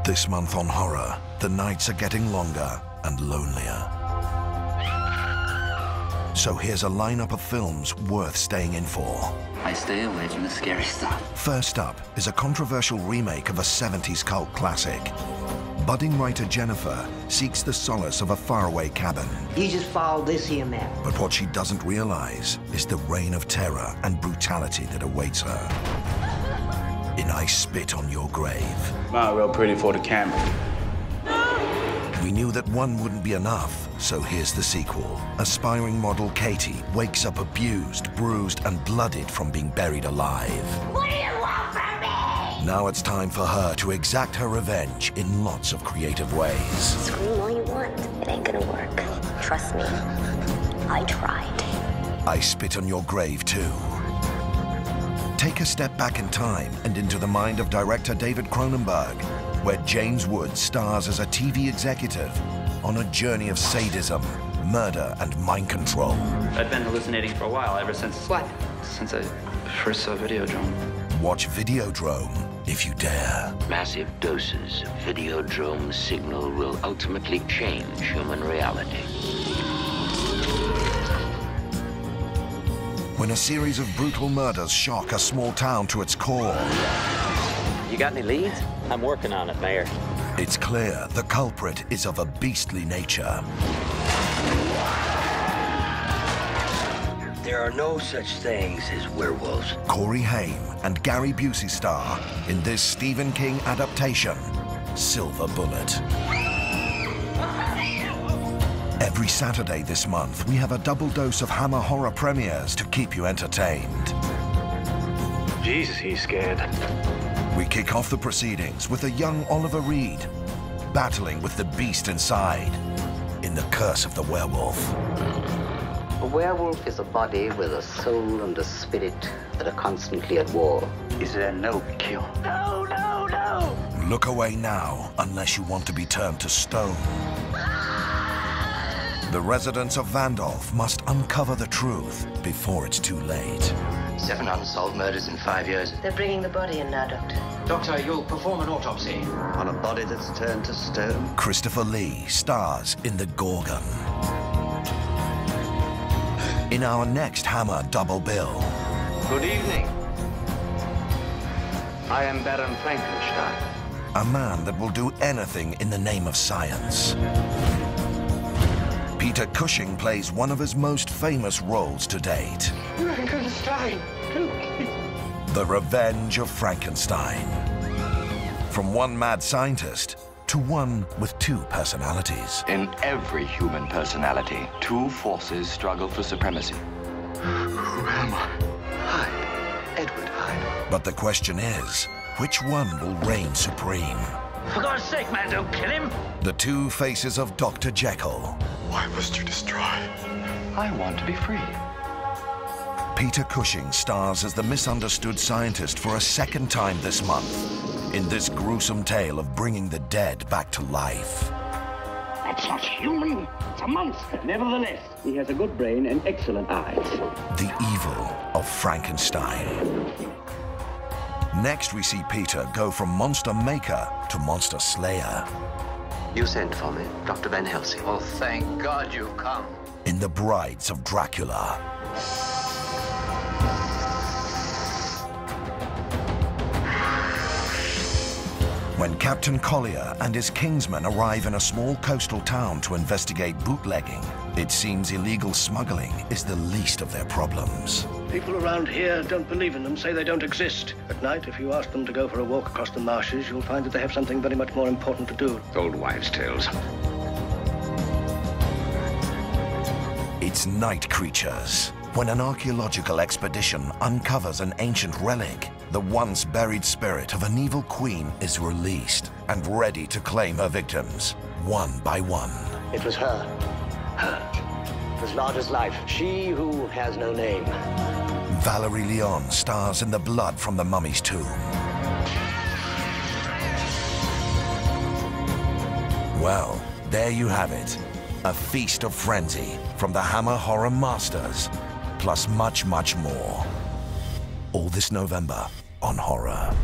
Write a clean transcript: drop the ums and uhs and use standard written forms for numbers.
This month on Horror, the nights are getting longer and lonelier. So here's a lineup of films worth staying in for. I stay away from the scary stuff. First up is a controversial remake of a 70s cult classic. Budding writer Jennifer seeks the solace of a faraway cabin. You just follow this here map. But what she doesn't realize is the reign of terror and brutality that awaits her. In I Spit on Your Grave. Not real pretty for the camera. We knew that one wouldn't be enough, so here's the sequel. Aspiring model Katie wakes up abused, bruised, and blooded from being buried alive. What do you want from me? Now it's time for her to exact her revenge in lots of creative ways. Scream all you want. It ain't gonna work. Trust me. I tried. I Spit on Your Grave 2. Take a step back in time and into the mind of director David Cronenberg, where James Woods stars as a TV executive on a journey of sadism, murder, and mind control. I've been hallucinating for a while, ever since... What? Since I first saw Videodrome. Watch Videodrome if you dare. Massive doses of Videodrome signal will ultimately change human reality. When a series of brutal murders shock a small town to its core, You got any leads? I'm working on it, Mayor. it's clear the culprit is of a beastly nature. There are no such things as werewolves. Corey Haim and Gary Busey star in this Stephen King adaptation, Silver Bullet. Every Saturday this month, we have a double dose of Hammer horror premieres to keep you entertained. Jesus, he's scared. We kick off the proceedings with a young Oliver Reed battling with the beast inside in The Curse of the Werewolf. A werewolf is a body with a soul and a spirit that are constantly at war. Is there no cure? No, no, no! Look away now, unless you want to be turned to stone. The residents of Vandolph must uncover the truth before it's too late. 7 unsolved murders in 5 years. They're bringing the body in now, Doctor. Doctor, you'll perform an autopsy. On a body that's turned to stone. Christopher Lee stars in The Gorgon. In our next Hammer double bill, Good evening. I am Baron Frankenstein. a man that will do anything in the name of science. Peter Cushing plays one of his most famous roles to date. Frankenstein. The Revenge of Frankenstein. From one mad scientist to one with 2 personalities. In every human personality, 2 forces struggle for supremacy. Who am I? Hyde. Edward Hyde. But the question is, which one will reign supreme? For God's sake, man, don't kill him! The 2 faces of Dr. Jekyll. Why must you destroy? I want to be free. Peter Cushing stars as the misunderstood scientist for a second time this month in this gruesome tale of bringing the dead back to life. That's not human. It's a monster. Nevertheless, he has a good brain and excellent eyes. The evil of Frankenstein. Next, we see Peter go from monster maker to monster slayer You sent for me, Dr. Van Helsing. Oh, thank God you've come. in The Brides of Dracula. When Captain Collier and his kingsmen arrive in a small coastal town to investigate bootlegging, it seems illegal smuggling is the least of their problems. People around here don't believe in them, say they don't exist. At night, if you ask them to go for a walk across the marshes, you'll find that they have something very much more important to do. Old wives' tales. It's Night Creatures. When an archaeological expedition uncovers an ancient relic, the once buried spirit of an evil queen is released and ready to claim her victims, one by one. It was her. Her. As large as life. She who has no name. Valerie Leon stars in The Blood from the Mummy's Tomb. Well, there you have it. A feast of frenzy from the Hammer horror masters, plus much, much more. All this November on Horror.